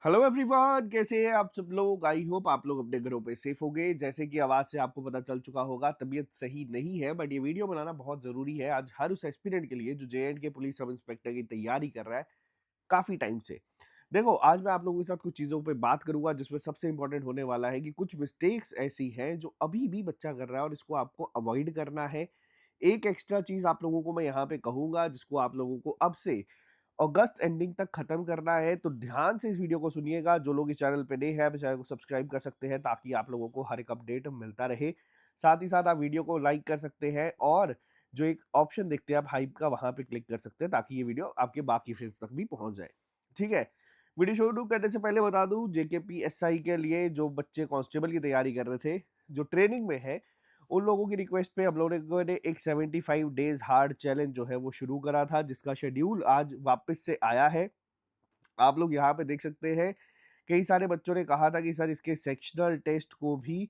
Hello everyone, कैसे हैं आप सब लोग। आई होप आप लोग अपने घरों पे सेफ होंगे। जैसे कि आवाज़ से आपको पता चल चुका होगा, तबीयत सही नहीं है, बट ये वीडियो बनाना बहुत ज़रूरी है आज हर उस एस्पिरेंट के लिए जो जे.एंड.के पुलिस सब इंस्पेक्टर की तैयारी कर रहा है काफ़ी टाइम से। देखो, आज मैं आप लोगों के साथ कुछ चीज़ों पे बात करूँगा जिसमें सबसे इम्पोर्टेंट होने वाला है कि कुछ मिस्टेक्स ऐसी हैं जो अभी भी बच्चा कर रहा है और इसको आपको अवॉइड करना है। एक एक्स्ट्रा चीज़ आप लोगों को मैं यहाँ पे कहूँगा जिसको आप लोगों को अब से अगस्त एंडिंग तक खत्म करना है, तो ध्यान से इस वीडियो को सुनिएगा। जो लोग इस चैनल पे नए हैं, आप इस चैनल को सब्सक्राइब कर सकते हैं ताकि आप लोगों को हर एक अपडेट मिलता रहे। साथ ही साथ आप वीडियो को लाइक कर सकते हैं और जो एक ऑप्शन देखते हैं आप हाइप का, वहाँ पे क्लिक कर सकते हैं ताकि ये वीडियो आपके बाकी फ्रेंड्स तक भी पहुँच जाए। ठीक है? वीडियो शुरू करने से पहले बता दूँ, जेकेपीएसआई के लिए जो बच्चे कांस्टेबल की तैयारी कर रहे थे, जो ट्रेनिंग में है, उन लोगों की रिक्वेस्ट पे हम लोगों ने एक 75 डेज हार्ड चैलेंज जो है वो शुरू करा था, जिसका शेड्यूल आज वापस से आया है। आप लोग यहाँ पे देख सकते हैं, कई सारे बच्चों ने कहा था कि सर इसके सेक्शनल टेस्ट को भी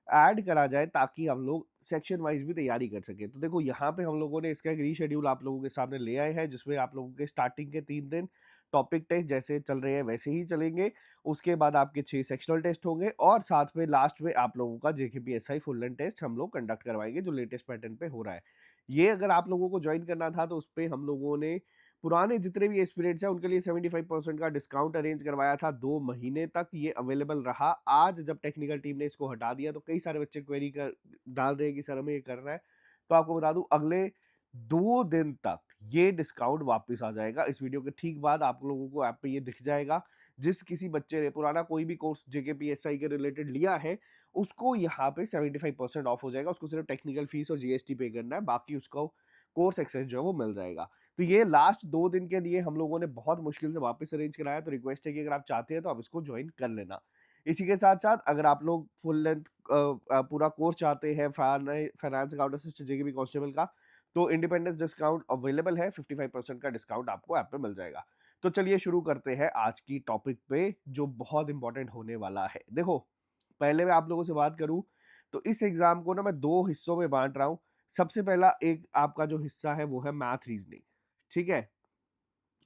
ऐड करा जाए ताकि हम लोग सेक्शन वाइज भी तैयारी कर सकें। तो देखो, यहाँ पे हम लोगों ने इसका एक रीशेड्यूल आप लोगों के सामने ले आए हैं, जिसमें आप लोगों के स्टार्टिंग के 3 दिन टॉपिक टेस्ट जैसे चल रहे हैं वैसे ही चलेंगे। उसके बाद आपके 6 सेक्शनल टेस्ट होंगे और साथ में लास्ट में आप लोगों का जेकेपीएसआई फुल लेंथ टेस्ट हम लोग कंडक्ट करवाएँगे, जो लेटेस्ट पैटर्न पे हो रहा है। ये अगर आप लोगों को जॉइन करना था तो उसपे हम लोगों ने पुराने जितने भी एस्पिरेंट्स हैं उनके लिए 75% का डिस्काउंट अरेंज करवाया था। 2 महीने तक ये अवेलेबल रहा। आज जब टेक्निकल टीम ने इसको हटा दिया तो कई सारे बच्चे क्वेरी कर डाल रहे हैं कि सर हमें ये करना है। तो आपको बता दूँ, अगले 2 दिन तक ये डिस्काउंट वापस आ जाएगा। इस वीडियो के ठीक बाद आप लोगों को ऐप पे ये दिख जाएगा। जिस किसी बच्चे ने पुराना कोई भी कोर्स जेकेपीएसआई के रिलेटेड लिया है, उसको यहाँ पे 75% ऑफ हो जाएगा। उसको सिर्फ टेक्निकल फीस और जीएसटी पे करना है, बाकी उसको कोर्स एक्सेस जो है वो मिल जाएगा। तो ये लास्ट 2 दिन के लिए हम लोगों ने बहुत मुश्किल से वापस अरेंज कराया, तो रिक्वेस्ट है कि अगर आप चाहते हैं तो आप इसको जॉइन कर लेना। इसी के साथ-साथ अगर आप लोग फुल लेंथ पूरा कोर्स चाहते हैं finance account assistant JKP constable का, तो इंडिपेंडेंस डिस्काउंट अवेलेबल है, 55% का डिस्काउंट आपको ऐप पे मिल जाएगा। तो चलिए शुरू करते हैं आज की टॉपिक पे जो बहुत इंपॉर्टेंट होने वाला है। देखो, पहले मैं आप लोगों से बात करूँ तो इस एग्ज़ाम को ना मैं 2 हिस्सों में बाँट रहा हूँ। सबसे पहला एक आपका जो हिस्सा है वो है मैथ रीज़निंग, ठीक है?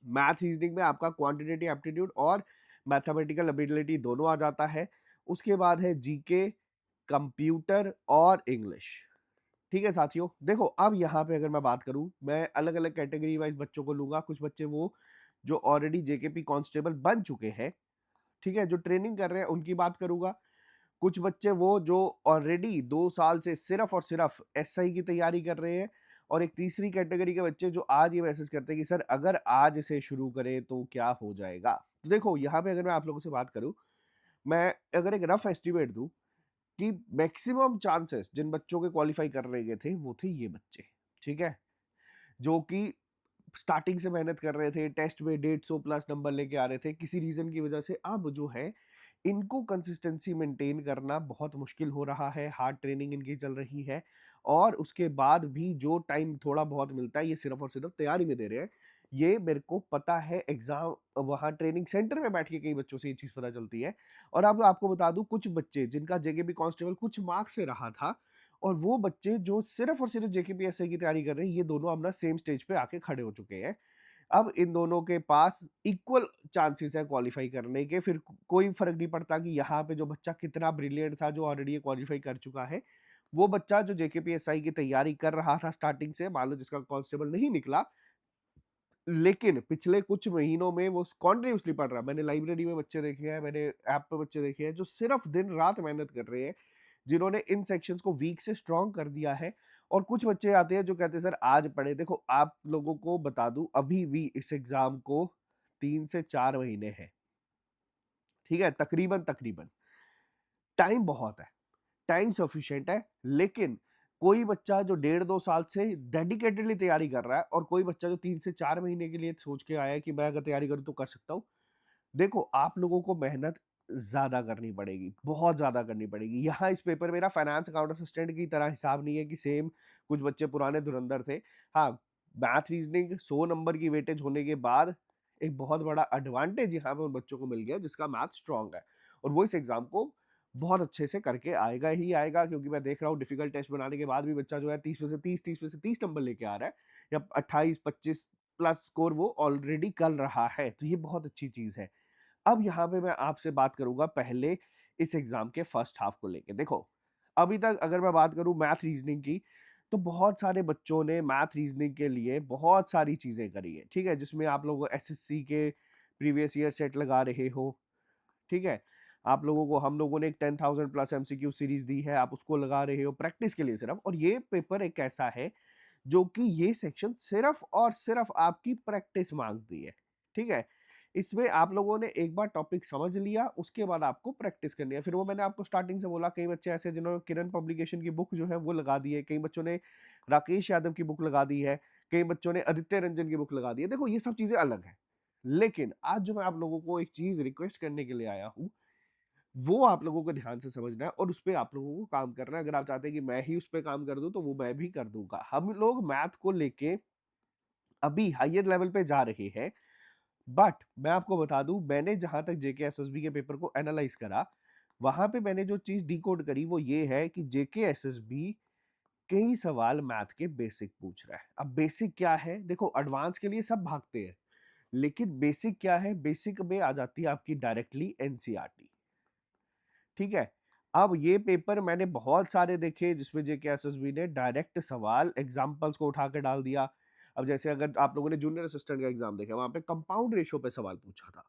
मैथ रीजनिंग में आपका क्वांटिटेटिव एप्टीट्यूड और मैथमेटिकल एबिलिटी दोनों आ जाता है। उसके बाद है जीके, कंप्यूटर और इंग्लिश। ठीक है साथियों, देखो अब यहाँ पे अगर मैं बात करूँ, मैं अलग अलग कैटेगरी वाइज बच्चों को लूंगा। कुछ बच्चे वो जो ऑलरेडी जेकेपी कांस्टेबल बन चुके हैं, ठीक है, जो ट्रेनिंग कर रहे हैं उनकी बात करूंगा। कुछ बच्चे वो जो ऑलरेडी 2 साल से सिर्फ़ और सिर्फ़ एसआई की तैयारी कर रहे हैं, और एक तीसरी कैटेगरी के बच्चे जो आज ये मैसेज करते हैं कि सर अगर आज इसे शुरू करें तो क्या हो जाएगा? तो देखो, यहाँ पे अगर मैं आप लोगों से बात करूँ, मैं अगर एक रफ़ एस्टिमेट दूँ कि मैक्सिमम चांसेस जिन बच्चों के क्वालीफाई कर रहे थे, वो थे ये बच्चे, ठीक है? जो कि स्टार्टिंग से मेहनत कर रहे थे, टेस्ट में 150 प्लस नंबर लेके आ रहे थे, किसी रीज़न की वजह से अब जो है इनको कंसिस्टेंसी मेंटेन करना बहुत मुश्किल हो रहा है। हार्ड ट्रेनिंग इनकी चल रही है और उसके बाद भी जो टाइम थोड़ा बहुत मिलता है ये सिर्फ़ और सिर्फ़ तैयारी में दे रहे हैं। ये मेरे को पता है, एग्ज़ाम वहाँ ट्रेनिंग सेंटर में बैठ के कई बच्चों से ये चीज़ पता चलती है। और अब आपको बता दूँ, कुछ बच्चे जिनका जेकेबी कांस्टेबल कुछ मार्क्स से रहा था और वो बच्चे जो सिर्फ़ और सिर्फ़ जेकेपीएसआई की तैयारी कर रहे हैं, ये दोनों अपना सेम स्टेज पे आके खड़े हो चुके हैं। अब इन दोनों के पास इक्वल चांसेस है क्वालीफाई करने के। फिर कोई फ़र्क नहीं पड़ता कि यहाँ पे जो बच्चा कितना ब्रिलियंट था, जो ऑलरेडी ये क्वालीफाई कर चुका है। वो बच्चा जो जेकेपीएसआई की तैयारी कर रहा था स्टार्टिंग से, मान लो जिसका कांस्टेबल नहीं निकला, लेकिन पिछले कुछ महीनों में वो कॉन्टिन्यूअसली पढ़ रहा है। मैंने लाइब्रेरी में बच्चे देखे हैं, मैंने ऐप पे बच्चे देखे हैं जो सिर्फ़ दिन-रात मेहनत कर रहे हैं, जिन्होंने इन सेक्शंस को वीक से स्ट्रॉन्ग कर दिया है। और कुछ बच्चे आते हैं जो कहते हैं सर आज पढ़े। देखो, आप लोगों को बता दूं, अभी भी इस एग्जाम को 3 से 4 महीने हैं, ठीक है, तकरीबन तकरीबन टाइम बहुत है, टाइम सफिशिएंट है। लेकिन कोई बच्चा जो 1.5 2 साल से डेडिकेटेडली तैयारी कर रहा है और कोई बच्चा जो 3 से 4 महीने के लिए सोच के आया है कि मैं अगर तैयारी करूं तो कर सकता हूं, देखो आप लोगों को मेहनत ज़्यादा करनी पड़ेगी, बहुत ज़्यादा करनी पड़ेगी। यहाँ इस पेपर में ना फाइनेंस अकाउंट असिस्टेंट की तरह हिसाब नहीं है कि सेम कुछ बच्चे पुराने धुरंधर थे। हाँ, मैथ रीज़निंग 100 नंबर की वेटेज होने के बाद एक बहुत बड़ा एडवांटेज यहाँ पे उन बच्चों को मिल गया जिसका मैथ स्ट्रॉन्ग है, और वो इस एग्ज़ाम को बहुत अच्छे से करके आएगा ही आएगा। क्योंकि मैं देख रहा हूँ डिफ़िकल्ट टेस्ट बनाने के बाद भी बच्चा जो है 30 में से 30, 30 में से 30 नंबर लेके आ रहा है, या 28-25 प्लस स्कोर वो ऑलरेडी कर रहा है, तो ये बहुत अच्छी चीज़ है। अब यहाँ पे मैं आपसे बात करूँगा पहले इस एग्ज़ाम के फर्स्ट हाफ को लेके। देखो, अभी तक अगर मैं बात करूँ मैथ रीज़निंग की, तो बहुत सारे बच्चों ने मैथ रीज़निंग के लिए बहुत सारी चीज़ें करी हैं, ठीक है? जिसमें आप लोग एसएससी के प्रीवियस ईयर सेट लगा रहे हो, ठीक है? आप लोगों को हम लोगों ने एक 10,000 प्लस एमसीक्यू सीरीज़ दी है, आप उसको लगा रहे हो प्रैक्टिस के लिए सिर्फ़। और ये पेपर एक ऐसा है, जो कि ये सेक्शन सिर्फ़ और सिर्फ़ आपकी प्रैक्टिस माँगती है, ठीक है? इसमें आप लोगों ने एक बार टॉपिक समझ लिया, उसके बाद आपको प्रैक्टिस करनी है। फिर वो मैंने आपको स्टार्टिंग से बोला, कई बच्चे ऐसे हैं जिन्होंने किरण पब्लिकेशन की बुक जो है वो लगा दी है, कई बच्चों ने राकेश यादव की बुक लगा दी है, कई बच्चों ने आदित्य रंजन की बुक लगा दी है। देखो, ये सब चीज़ें अलग हैं। लेकिन आज जो मैं आप लोगों को एक चीज़ रिक्वेस्ट करने के लिए आया हूँ, वो आप लोगों को ध्यान से समझना है और उसपे आप लोगों को काम करना है। अगर आप चाहते हैं कि मैं ही उस पे काम कर दूँ, तो वो मैं भी कर दूँगा। हम लोग मैथ को लेके अभी हायर लेवल पे जा रहे हैं, बट मैं आपको बता दूँ, मैंने जहाँ तक जेके एसएसबी के पेपर को एनालाइज़ करा, वहाँ पे मैंने जो चीज़ डिकोड करी वो ये है कि जेके एसएसबी कई सवाल मैथ के बेसिक पूछ रहा है। अब बेसिक क्या है? देखो, एडवांस के लिए सब भागते हैं, लेकिन बेसिक क्या है? बेसिक में आ जाती है आपकी डायरेक्टली एनसीईआरटी, ठीक है? अब ये पेपर मैंने बहुत सारे देखे जिसमें जेके एसएसबी ने डायरेक्ट सवाल एग्जाम्पल्स को उठा के डाल दिया। अब जैसे अगर आप लोगों ने जूनियर असिस्टेंट का एग्जाम देखा, वहाँ पे कंपाउंड रेशियो पे सवाल पूछा था,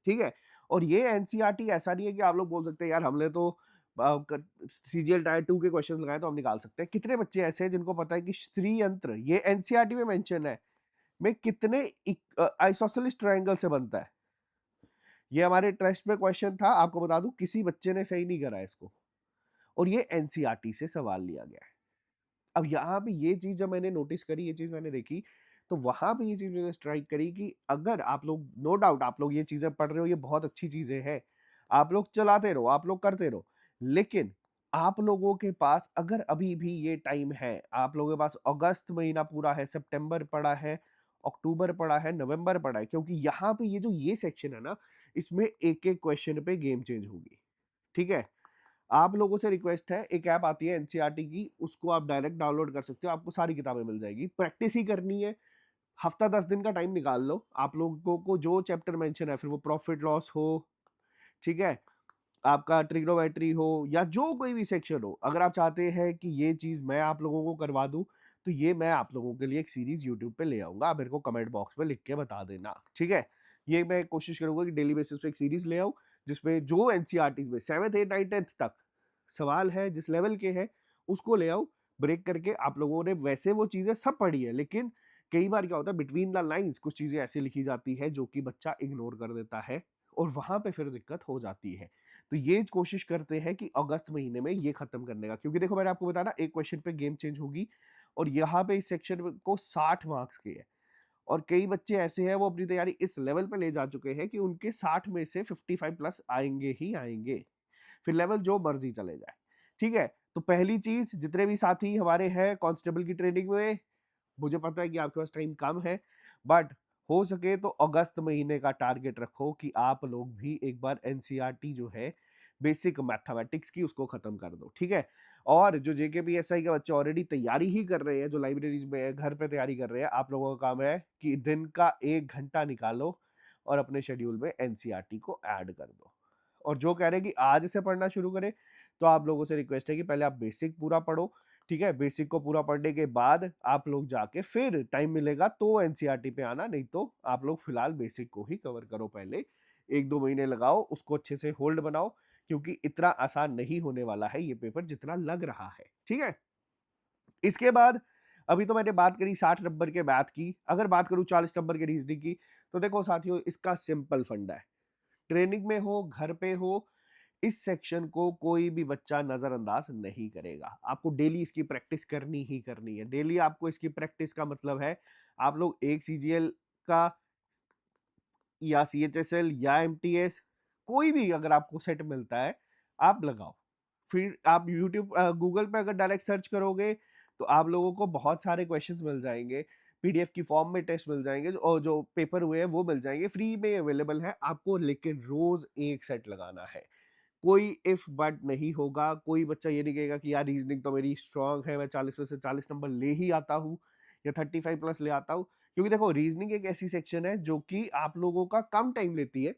ठीक है? और ये एनसीईआरटी ऐसा नहीं है कि आप लोग बोल सकते हैं यार हमने तो सीजीएल टायर 2 के क्वेश्चन लगाए तो हम निकाल सकते हैं। कितने बच्चे ऐसे हैं जिनको पता है कि श्रीयंत्र ये एनसीईआरटी में मेंशन है, में कितने आइसोसेलेस ट्रायंगल से बनता है? ये हमारे टेस्ट में क्वेश्चन था, आपको बता दूं किसी बच्चे ने सही नहीं करा है इसको, और ये एनसीईआरटी से सवाल लिया गया है। अब यहाँ पे ये चीज़ जब मैंने नोटिस करी, ये चीज़ मैंने देखी, तो वहाँ पे ये चीज़ मैंने स्ट्राइक करी कि अगर आप लोग, नो डाउट आप लोग ये चीज़ें पढ़ रहे हो, ये बहुत अच्छी चीज़ें हैं। आप लोग चलाते रहो, आप लोग करते रहो। लेकिन आप लोगों के पास अगर अभी भी ये टाइम है, आप लोगों के पास अगस्त महीना पूरा है, सितंबर पड़ा है, अक्टूबर पड़ा है, नवंबर पड़ा है, क्योंकि यहाँ पे ये जो ये सेक्शन है ना, इसमें एक-एक क्वेश्चन पे गेम चेंज होगी। ठीक है? आप लोगों से रिक्वेस्ट है, एक ऐप आती है एनसीईआरटी की, उसको आप डायरेक्ट डाउनलोड कर सकते हो, आपको सारी किताबें मिल जाएगी। प्रैक्टिस ही करनी है, हफ्ता 10 दिन का टाइम निकाल लो। आप लोगों को जो चैप्टर मेंशन है, फिर वो प्रॉफिट लॉस हो, ठीक है, आपका ट्रिग्नोमेट्री हो या जो कोई भी सेक्शन हो, अगर आप चाहते हैं कि ये चीज़ मैं आप लोगों को करवा दूँ, तो ये मैं आप लोगों के लिए एक सीरीज़ यूट्यूब पे ले आऊँगा। आप मेरे को कमेंट बॉक्स में लिख के बता देना, ठीक है? ये मैं कोशिश करूँगा कि डेली बेसिस पे एक सीरीज़ ले आऊँ, जिसमें जो एनसीईआरटी में 7th, 8th, 9th, 10th तक सवाल है, जिस लेवल के हैं, उसको ले आऊँ, ब्रेक करके। आप लोगों ने वैसे वो चीज़ें सब पढ़ी है, लेकिन कई बार क्या होता है, बिटवीन द लाइन्स कुछ चीज़ें ऐसी लिखी जाती है, जो कि बच्चा इग्नोर कर देता है और वहाँ पे फिर दिक्कत हो जाती है। तो ये कोशिश करते हैं कि अगस्त महीने में ये खत्म करने का, क्योंकि देखो मैंने आपको बताया ना, एक क्वेश्चन पे गेम चेंज होगी, और यहाँ पे इस सेक्शन को 60 मार्क्स के है, और कई बच्चे ऐसे हैं वो अपनी तैयारी इस लेवल पे ले जा चुके हैं कि उनके 60 में से 55 प्लस आएंगे ही आएंगे, फिर लेवल जो मर्जी चले जाए, ठीक है? तो पहली चीज, जितने भी साथी हमारे हैं कांस्टेबल की ट्रेनिंग में, मुझे पता है कि आपके पास टाइम कम है, बट हो सके तो अगस्त महीने का टारगेट रखो कि आप लोग भी एक बार एनसीईआरटी जो है बेसिक मैथमेटिक्स की, उसको खत्म कर दो, ठीक है? और जो जेकेपीएसआई के बच्चे ऑलरेडी तैयारी ही कर रहे हैं, जो लाइब्रेरीज में है, घर पे तैयारी कर रहे हैं, आप लोगों का काम है कि दिन का 1 घंटा निकालो और अपने शेड्यूल में एनसीईआरटी को ऐड कर दो। और जो कह रहे हैं कि आज से पढ़ना शुरू करें, तो आप लोगों से रिक्वेस्ट है कि पहले आप बेसिक पूरा पढ़ो, ठीक है? बेसिक को पूरा पढ़ने के बाद आप लोग जाके फिर टाइम मिलेगा तो एनसीईआरटी पे आना, नहीं तो आप लोग फिलहाल बेसिक को ही कवर करो पहले। 1-2 महीने लगाओ, उसको अच्छे से होल्ड बनाओ, क्योंकि इतना आसान नहीं होने वाला है ये पेपर जितना लग रहा है, ठीक है? इसके बाद अभी तो मैंने बात करी 60 नंबर के मैथ की, अगर बात करूँ 40 नंबर के रीजनिंग की, तो देखो साथियों, इसका सिंपल फंडा है। ट्रेनिंग में हो, घर पे हो, इस सेक्शन को कोई भी बच्चा नजरअंदाज नहीं करेगा। आपको डेली इसकी प्रैक्टिस करनी ही करनी है। डेली आपको इसकी प्रैक्टिस का मतलब है, आप लोग एक सीजीएल का या सीएचएसएल या एमटीएस, कोई भी अगर आपको सेट मिलता है, आप लगाओ। फिर आप यूट्यूब गूगल पे अगर डायरेक्ट सर्च करोगे, तो आप लोगों को बहुत सारे क्वेश्चंस मिल जाएंगे, पीडीएफ की फॉर्म में टेस्ट मिल जाएंगे, और जो पेपर हुए हैं वो मिल जाएंगे, फ्री में अवेलेबल है आपको, लेकिन रोज एक सेट लगाना है। कोई इफ बट नहीं होगा, कोई बच्चा ये नहीं कहेगा कि यार रीजनिंग तो मेरी स्ट्रांग है, मैं 40 में से 40 नंबर ले ही आता हूँ या 35 प्लस ले आता हूँ, क्योंकि देखो रीजनिंग एक ऐसी सेक्शन है जो कि आप लोगों का कम टाइम लेती है,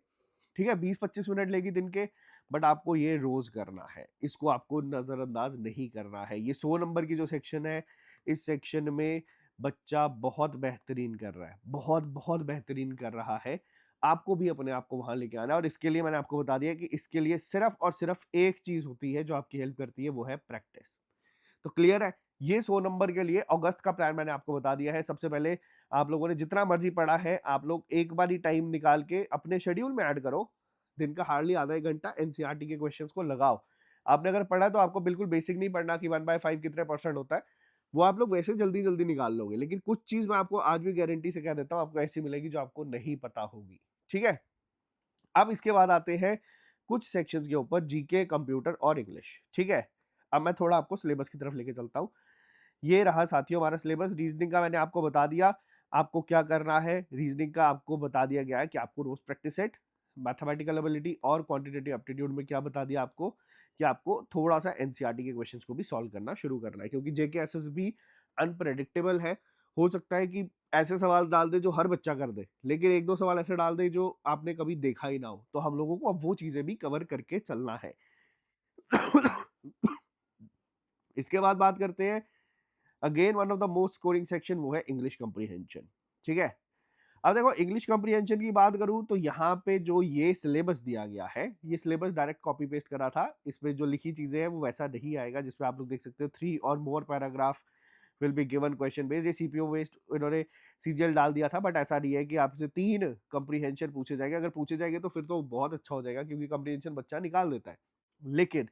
ठीक है, 20-25 मिनट लेगी दिन के, बट आपको ये रोज करना है, इसको आपको नजरअंदाज नहीं करना है। ये 100 नंबर की जो सेक्शन है, इस सेक्शन में बच्चा बहुत बेहतरीन कर रहा है, बहुत बहुत बेहतरीन कर रहा है। आपको भी अपने आप को वहां लेके आना है, और इसके लिए मैंने आपको बता दिया कि इसके लिए सिर्फ और सिर्फ एक चीज होती है जो आपकी हेल्प करती है, वो है प्रैक्टिस। तो क्लियर है, ये 100 नंबर के लिए अगस्त का प्लान मैंने आपको बता दिया है। सबसे पहले आप लोगों ने जितना मर्जी पढ़ा है, आप लोग एक बार ही टाइम निकाल के अपने शेड्यूल में ऐड करो, दिन का हार्डली आधा एक घंटा एनसीईआरटी के क्वेश्चंस को लगाओ। आपने अगर पढ़ा तो आपको बिल्कुल बेसिक नहीं पढ़ना कि 1/5 कितने परसेंट होता है, वो आप लोग वैसे जल्दी जल्दी निकाल लोगे, लेकिन कुछ चीज मैं आपको आज भी गारंटी से कह देता हूँ, आपको ऐसी मिलेगी जो आपको नहीं पता होगी। ठीक है, अब इसके बाद आते हैं कुछ सेक्शंस के ऊपर, जीके, कंप्यूटर और इंग्लिश। ठीक है, अब मैं थोड़ा आपको सिलेबस की तरफ लेके चलता हूँ। ये रहा साथियों हमारा सिलेबस। रीजनिंग का मैंने आपको बता दिया, आपको क्या करना है। रीजनिंग का आपको बता दिया गया है कि आपको रोज प्रैक्टिस सेट, मैथमेटिकल एबिलिटी और क्वांटिटेटिव एप्टीट्यूड में क्या बता दिया आपको कि आपको थोड़ा सा एनसीईआरटी के क्वेश्चंस को भी सॉल्व करना शुरू करना है, क्योंकि जेके एसएसबी अनप्रेडिक्टेबल है। हो सकता है कि ऐसे सवाल डाल दे जो हर बच्चा कर दे, लेकिन एक दो सवाल ऐसे डाल दे जो आपने कभी देखा ही ना हो, तो हम लोगों को अब वो चीजें भी कवर करके चलना है। इसके बाद बात करते हैं again one of the most scoring section, वो है इंग्लिश कॉम्प्रिहेंशन। ठीक है, अब देखो इंग्लिश कॉम्प्रिहेंशन की बात करूं तो यहाँ पे जो ये सिलेबस दिया गया है, ये सिलेबस डायरेक्ट कॉपी पेस्ट करा था। इसमें जो लिखी चीजें हैं वो वैसा नहीं आएगा, जिसमें आप लोग देख सकते हो 3 और more paragraph will be given question based. ये सीपीओ बेस्ड इन्होंने सीजीएल डाल दिया था, बट ऐसा नहीं है कि आपसे 3 कॉम्प्रिहेंशन पूछे जाएंगे। अगर पूछे जाएंगे तो फिर तो बहुत अच्छा हो जाएगा, क्योंकि कॉम्प्रिहेंशन बच्चा निकाल देता है। लेकिन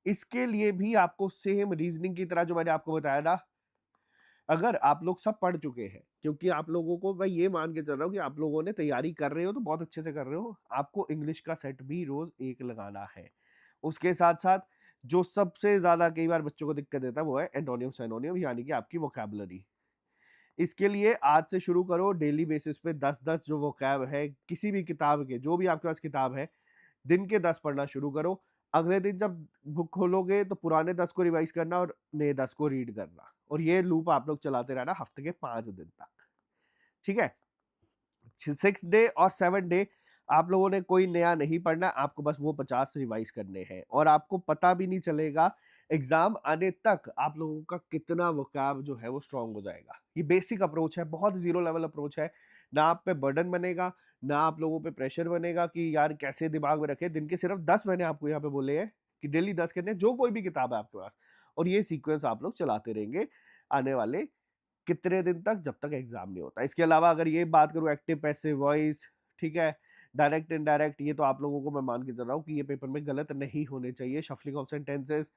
इसके लिए भी आपको सेम रीजनिंग की तरह जो मैंने आपको बताया ना, अगर आप लोग सब पढ़ चुके हैं, क्योंकि आप लोगों को मैं ये मान के चल रहा हूँ कि आप लोगों ने तैयारी कर रहे हो तो बहुत अच्छे से कर रहे हो, आपको इंग्लिश का सेट भी रोज एक लगाना है। उसके साथ साथ जो सबसे ज्यादा कई बार बच्चों को दिक्कत देता है वो है एंटोनियम सिनोनियम, यानी कि आपकी वोकैबुलरी। इसके लिए आज से शुरू करो, डेली बेसिस पे 10-10 जो वोकैब है किसी भी किताब के, जो भी आपके पास किताब है, दिन के 10 पढ़ना शुरू करो। अगले दिन जब बुक खोलोगे तो पुराने 10 को रिवाइज करना और नए 10 को रीड करना, और ये लूप आप लोग चलाते रहना हफ्ते के 5 दिन तक। ठीक है, 6 डे और 7 डे आप लोगों ने कोई नया नहीं पढ़ना, आपको बस वो 50 रिवाइज करने हैं, और आपको पता भी नहीं चलेगा एग्जाम आने तक आप लोगों का कितना वोकैब जो है वो स्ट्रांग हो जाएगा। ये बेसिक अप्रोच है, बहुत जीरो लेवल अप्रोच है। ना आप पे बर्डन बनेगा, ना आप लोगों पे प्रेशर बनेगा कि यार कैसे दिमाग में रखे। दिन के सिर्फ 10 मैंने आपको यहाँ पे बोले हैं कि डेली 10 करने, जो कोई भी किताब है आपके पास, और ये सीक्वेंस आप लोग चलाते रहेंगे आने वाले कितने दिन तक, जब तक एग्जाम नहीं होता। इसके अलावा अगर ये बात करूं एक्टिव पैसिव वॉइस, ठीक है, डायरेक्ट इनडायरेक्ट, ये तो आप लोगों को मैं मान के चल रहा हूँ कि ये पेपर में गलत नहीं होने चाहिए। शफलिंग ऑफ सेंटेंसेस,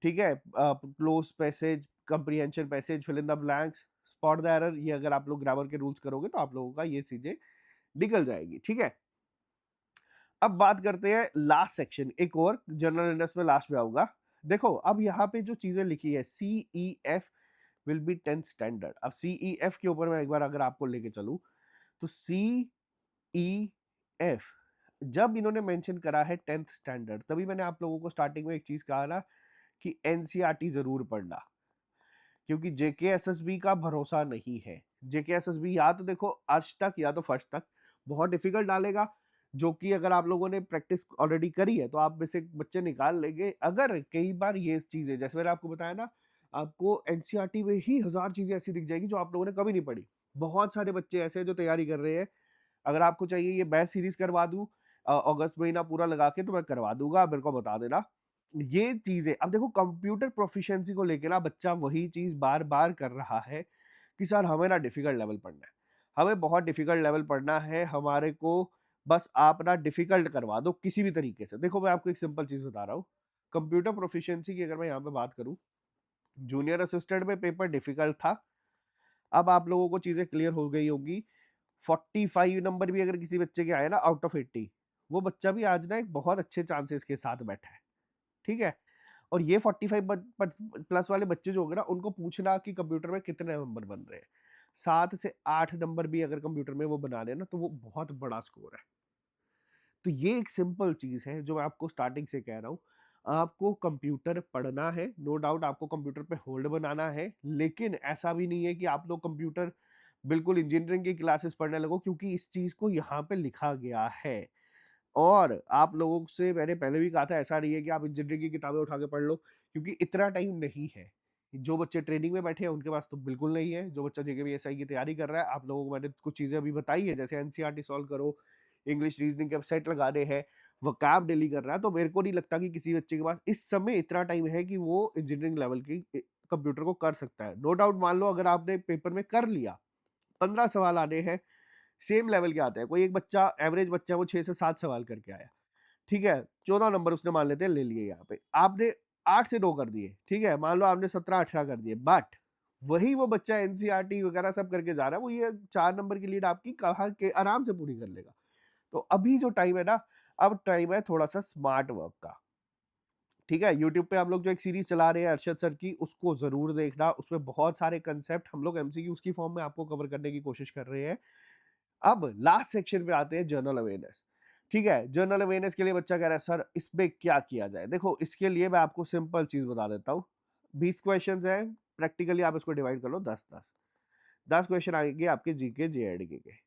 ठीक है, cloze passage, comprehension passage, fill in the blanks, spot the error, ये अगर आप लोग ग्रामर के रूल्स करोगे तो आप लोगों का ये चीजें निकल जाएगी। ठीक है, अब बात करते हैं लास्ट सेक्शन, एक और जनरल अवेयरनेस में लास्ट में आऊंगा। देखो अब यहाँ पे जो चीजें लिखी है, CEF will be 10th standard. अब CEF के ऊपर मैं एक बार अगर आपको लेके चलूं तो CEF जब इन्होंने मेंशन करा है 10th स्टैंडर्ड, तभी मैंने आप लोगों को स्टार्टिंग में एक चीज कहा ना कि एनसीईआरटी जरूर पढ़ना, क्योंकि जेकेएसएसबी का भरोसा नहीं है। जेकेएसएसबी या तो देखो अर्श तक या तो फर्स्ट तक बहुत डिफिकल्ट डालेगा, जो कि अगर आप लोगों ने प्रैक्टिस ऑलरेडी करी है तो आप में से बच्चे निकाल लेंगे। अगर कई बार ये चीजें, जैसे मैंने आपको बताया ना, आपको एनसीईआरटी में ही 1000 चीजें ऐसी दिख जाएगी जो आप लोगों ने कभी नहीं पढ़ी। बहुत सारे बच्चे ऐसे हैं जो तैयारी कर रहे हैं। अगर आपको चाहिए ये बैच सीरीज करवा दूं अगस्त महीना पूरा लगा के, तो मैं करवा दूंगा, मेरे को बता देना। ये चीजें अब देखो, कंप्यूटर प्रोफिशिएंसी को लेकर ना बच्चा वही चीज बार बार कर रहा है कि सर हमें ना डिफिकल्ट लेवल पढ़ना है, हमें बहुत डिफिकल्ट लेवल पढ़ना है, हमारे को बस आप ना डिफिकल्ट करवा दो किसी भी तरीके से। देखो मैं आपको एक सिंपल चीज बता रहा हूँ, कंप्यूटर प्रोफिशिएंसी की अगर मैं यहाँ पे बात करूँ, जूनियर असिस्टेंट में पेपर डिफिकल्ट था, अब आप लोगों को चीजें क्लियर हो गई होगी। 45 नंबर भी अगर किसी बच्चे के आए ना आउट ऑफ 80, वो बच्चा भी आज ना एक बहुत अच्छे चांसेस के साथ बैठा है। ठीक है, और ये 45 प्लस वाले बच्चे जो होंगे ना, उनको पूछना कि कंप्यूटर में कितने नंबर बन रहे हैं, 7 से 8 नंबर भी अगर कंप्यूटर में वो बना रहे हैं ना, तो वो बहुत बड़ा स्कोर है। तो ये एक सिंपल चीज है जो मैं आपको स्टार्टिंग से कह रहा हूँ, आपको कंप्यूटर पढ़ना है, नो डाउट आपको कंप्यूटर पे होल्ड बनाना है, लेकिन ऐसा भी नहीं है कि आप लोग कंप्यूटर बिल्कुल इंजीनियरिंग की क्लासेस पढ़ने लगो, क्योंकि इस चीज को यहाँ पे लिखा गया है और आप लोगों से मैंने पहले भी कहा था, ऐसा नहीं है कि आप इंजीनियरिंग की किताबें उठा के पढ़ लो, क्योंकि इतना टाइम नहीं है। जो बच्चे ट्रेनिंग में बैठे हैं उनके पास तो बिल्कुल नहीं है। जो बच्चा जेकेपीएसआई की तैयारी कर रहा है, आप लोगों को मैंने कुछ चीज़ें अभी बताई है, जैसे एनसीईआरटी सॉल्व करो, इंग्लिश रीजनिंग के सेट लगाने हैं, वोकैब डेली कर रहा है, तो मेरे को नहीं लगता कि किसी बच्चे के पास इस समय इतना टाइम है कि वो इंजीनियरिंग लेवल की कंप्यूटर को कर सकता है। नो डाउट, मान लो अगर आपने पेपर में कर लिया, 15 सवाल आने हैं, सेम लेवल के आते हैं। कोई एक बच्चा, एवरेज बच्चा, वो 6 से 7 सवाल करके आया, ठीक है? 14 नंबर उसने मान लेते हैं ले लिए यहाँ पे। आपने 8 से 9 कर दिए, ठीक है? मान लो आपने 17-18 कर दिए, बट वही वो बच्चा एनसीईआरटी वगैरह सब करके जा रहा है, वो ये 4 नंबर की लीड आपकी कहा के आराम से पूरी कर लेगा। तो अभी जो टाइम है ना, अब टाइम है थोड़ा-सा स्मार्ट वर्क का। ठीक है? यूट्यूब पे हम लोग जो एक सीरीज़ चला रहे हैं अरशद सर की, उसको ज़रूर देखना। उसमें बहुत सारे कांसेप्ट हम लोग एमसीक्यूज़ की फॉर्म में आपको कवर करने की कोशिश कर रहे हैं। अब लास्ट सेक्शन पे आते हैं जनरल अवेयरनेस। ठीक है? जनरल अवेयरनेस के लिए बच्चा कह रहा है सर इसमें क्या किया जाए? देखो, इसके लिए मैं आपको सिंपल चीज़ बता देता हूँ। 20 क्वेश्चंस हैं, प्रैक्टिकली आप इसको डिवाइड कर लो 10-10। 10 क्वेश्चन आएँगे आपके जीके, जेएंडके के।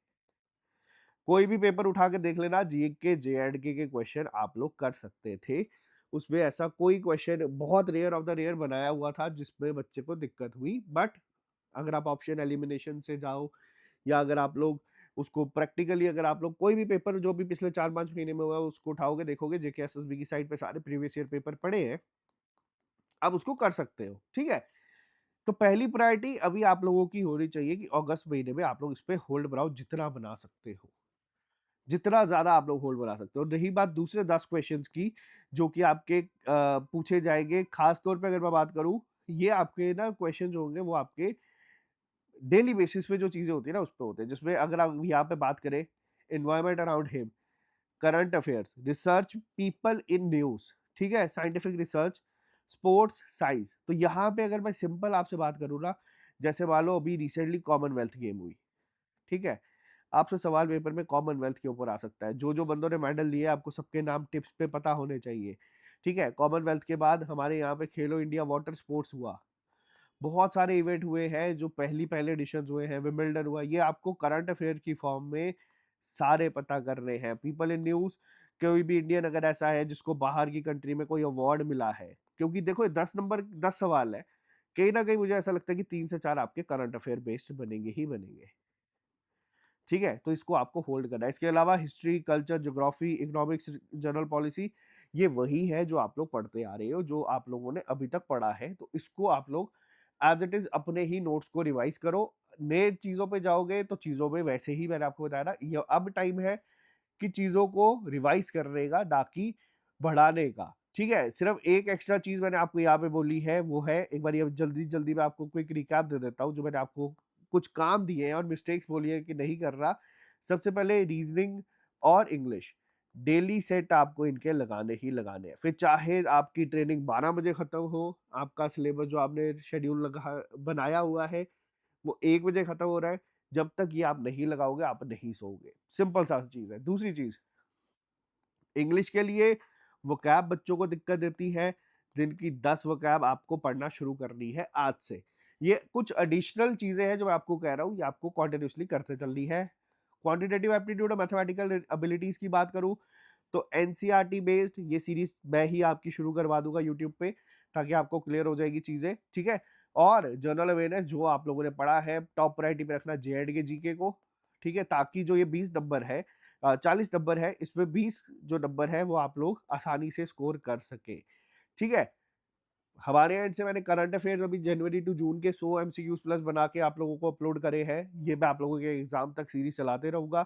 कोई भी पेपर उठा के देख लेना, जीके, जेएंडके के क्वेश्चन आप लोग कर सकते थे। उसमें ऐसा कोई क्वेश्चन, बहुत रेयर ऑफ द रेयर बनाया हुआ था जिसमें बच्चे को दिक्कत हुई। बट अगर आप ऑप्शन एलिमिनेशन से जाओ, या अगर आप लोग उसको प्रैक्टिकली, अगर आप लोग कोई भी पेपर जो भी पिछले 4-5 महीने में हुआ है उसको उठाओगे, देखोगे जेके एसएसबी की साइट पे सारे प्रीवियस ईयर पेपर पड़े हैं, आप उसको कर सकते हो। ठीक है? तो पहली प्रायोरिटी अभी आप लोगों की होनी चाहिए कि अगस्त महीने में आप लोग इस पे होल्ड बनाओ, जितना बना सकते हो। जितना ज़्यादा आप लोग होल्ड बना सकते हो। रही बात दूसरे 10 क्वेश्चन्स की, जो कि आपके पूछे जाएँगे, खास तौर पे अगर मैं बात करूँ, ये आपके ना क्वेश्चन जो होंगे वो आपके डेली बेसिस पे जो चीज़ें होती है ना, उस पे होते हैं। जिसमें अगर आप यहाँ पे बात करें, environment around him, current affairs, research, people in news, ठीक है? Scientific research, sports, science. तो यहाँ पे अगर मैं सिंपल आपसे बात करूँ ना, जैसे मान लो अभी रिसेंटली कॉमनवेल्थ गेम हुई, ठीक है? आपसे सवाल पेपर में कॉमनवेल्थ के ऊपर आ सकता है। जो-जो बंदों ने मेडल लिए आपको सबके नाम टिप्स पे पता होने चाहिए, ठीक है? कॉमनवेल्थ के बाद हमारे यहाँ पे खेलो इंडिया वाटर स्पोर्ट्स हुआ। बहुत सारे इवेंट हुए हैं जो पहले एडिशंस हुए हैं, विंबलडन हुआ, ये आपको करंट अफेयर की फॉर्म में सारे पता करने हैं। पीपल इन न्यूज़, कोई भी इंडियन अगर ऐसा है जिसको बाहर की कंट्री में कोई अवार्ड मिला है, क्योंकि देखो 10 नंबर 10 सवाल है, कहीं न कहीं मुझे ऐसा लगता है कि 3 से 4 आपके करंट अफेयर बेस्ड बनेंगे ही बनेंगे। ठीक है? तो इसको आपको होल्ड करना है। इसके अलावा history, culture, geography, economics, general policy, ये वही है जो आप लोग पढ़ते आ रहे हो, जो आप लोगों ने अभी तक पढ़ा है। तो इसको आप लोग एज़ इट इज़ अपने ही नोट्स को रिवाइज़ करो। नए चीज़ों पे जाओगे तो चीज़ों में वैसे ही मैंने आपको बताया ना, ये अब टाइम है कि चीज़ों को रिवाइज़ करने का, ना कि बढ़ाने का। ठीक है? सिर्फ़ एक एक्स्ट्रा चीज़ मैंने आपको यहाँ पे बोली है, वो है, एक बारी अब जल्दी-जल्दी मैं आपको क्विक रिकैप दे देता हूँ, जो मैंने आपको कुछ काम दिए हैं और मिस्टेक्स बोली है कि नहीं कर रहा। सबसे पहले रीज़निंग और इंग्लिश, डेली सेट आपको इनके लगाने ही लगाने हैं। फिर चाहे आपकी ट्रेनिंग 12 बजे खत्म हो, आपका सिलेबस जो आपने शेड्यूल लगा बनाया हुआ है, वो 1 बजे खत्म हो रहा है, जब तक ये आप नहीं लगाओगे, आप नहीं सोओगे। सिंपल सा चीज़ है। दूसरी चीज़, इंग्लिश के लिए वोकैब बच्चों को दिक्कत देती है, जिनकी 10 वोकैब आपको पढ़ना शुरू करनी है आज से। ये कुछ एडिशनल चीज़ें हैं जो मैं आपको कह रहा हूँ, ये आपको कंटिन्यूअसली करते चलनी है। क्वांटिटेटिव एप्टीट्यूड और मैथमेटिकल एबिलिटीज़ की बात करूँ, तो एनसीईआरटी बेस्ड ये सीरीज़ मैं ही आपकी शुरू करवा दूँगा यूट्यूब पे, ताकि आपको क्लियर हो जाएगी चीज़ें, ठीक है? और जनरल अवेयरनेस जो आप लोगों ने पढ़ा है, टॉप प्रायोरिटी पे रखना जेएंडके जीके को, ठीक है? ताकि जो ये 20 नंबर है, 40 नंबर है, इसमें 20 जो नंबर है वो आप लोग आसानी से स्कोर कर सकें, ठीक है? हमारे एंड से मैंने करंट अफेयर्स अभी जनवरी टू जून के 100 एमसीक्यूज़ प्लस बना के आप लोगों को अपलोड करे हैं। ये मैं आप लोगों के एग्ज़ाम तक सीरीज़ चलाते रहूँगा।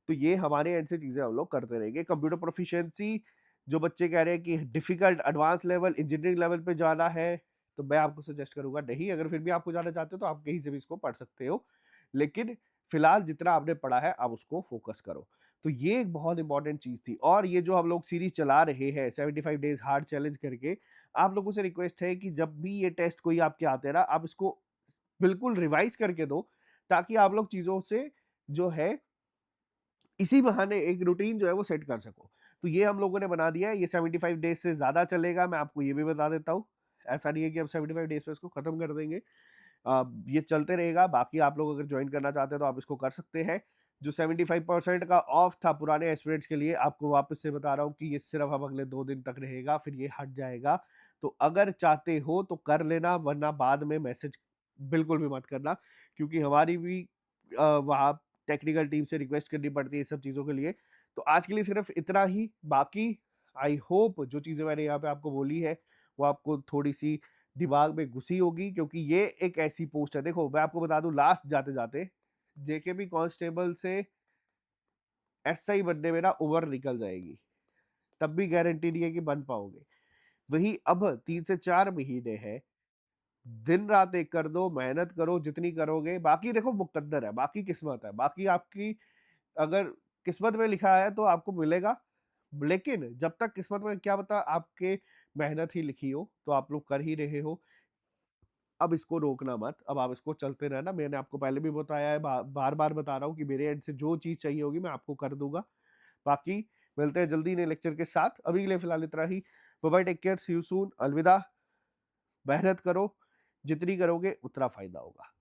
तो ये हमारे एंड से चीज़ें हम लोग करते रहेंगे। कंप्यूटर प्रोफिशिएंसी, जो बच्चे कह रहे हैं कि difficult advance level, engineering level पे जाना है, तो मैं आपको सजेस्ट करूँगा नहीं, अगर फिर भी आपको जाना चाहते हो तो आप कहीं से भी इसको पढ़ सकते हो। लेकिन फिलहाल जितना आपने पढ़ा है आप उसको फ़ोकस करो। तो ये एक बहुत इंपॉर्टेंट चीज़ थी, और ये जो हम लोग सीरीज़ चला रहे हैं 75 डेज़ हार्ड चैलेंज करके, आप लोगों से रिक्वेस्ट है कि जब भी ये टेस्ट कोई आपके आते हैं ना, आप इसको बिल्कुल रिवाइज़ करके दो, ताकि आप लोग चीज़ों से जो है इसी बहाने एक रूटीन जो है वो सेट कर सको। तो ये हम लोगों ने बना दिया है, ये 75 डेज़ से ज़्यादा चलेगा, मैं आपको ये भी बता देता हूँ। ऐसा नहीं है कि हम 75 डेज़ पे इसको खत्म कर देंगे। ये चलते रहेगा, बाकी आप लोग अगर जॉइन करना चाहते हैं तो आप इसको कर सकते हैं। जो 75% का ऑफ था पुराने एस्पिरेंट्स के लिए, आपको वापस से बता रहा हूँ कि ये सिर्फ अब अगले 2 दिन तक रहेगा, फिर ये हट जाएगा। तो अगर चाहते हो तो कर लेना, वरना बाद में मैसेज बिल्कुल भी मत करना, क्योंकि हमारी भी वहाँ टेक्निकल टीम से रिक्वेस्ट करनी पड़ती है इस सब चीज़ों के लिए। तो आज के लिए सिर्फ इतना ही, बाकी आई होप जो चीज़ें मैंने यहाँ पे आपको बोली है, वो आपको थोड़ी-सी दिमाग में घुसी होगी, क्योंकि ये एक ऐसी पोस्ट है, देखो मैं आपको बता दूँ लास्ट जाते-जाते जेकेपी कांस्टेबल से एसआई बनने में ना उम्र निकल जाएगी, तब भी गारंटी नहीं है कि बन पाओगे। वही अब 3 से 4 महीने हैं, दिन-रात एक कर दो, मेहनत करो जितनी करोगे, बाकी देखो मुकद्दर है, बाकी किस्मत है, बाकी आपकी अगर किस्मत में लिखा है तो आपको मिलेगा, लेकिन जब तक किस्मत में क्या पता आपके मेहनत ही लिखी हो, तो आप लोग कर ही रहे हो। अब इसको रोकना मत, अब आप इसको चलते रहना। मैंने आपको पहले भी बताया है, बार-बार बता रहा हूँ कि मेरे एंड से जो चीज़ चाहिए होगी मैं आपको कर दूँगा। बाकी मिलते हैं जल्दी नए लेक्चर के साथ। अभी के लिए फिलहाल इतना ही। Bye bye, take care, see you soon, अलविदा। मेहनत करो, जितनी करोगे उतना फ़ायदा होगा।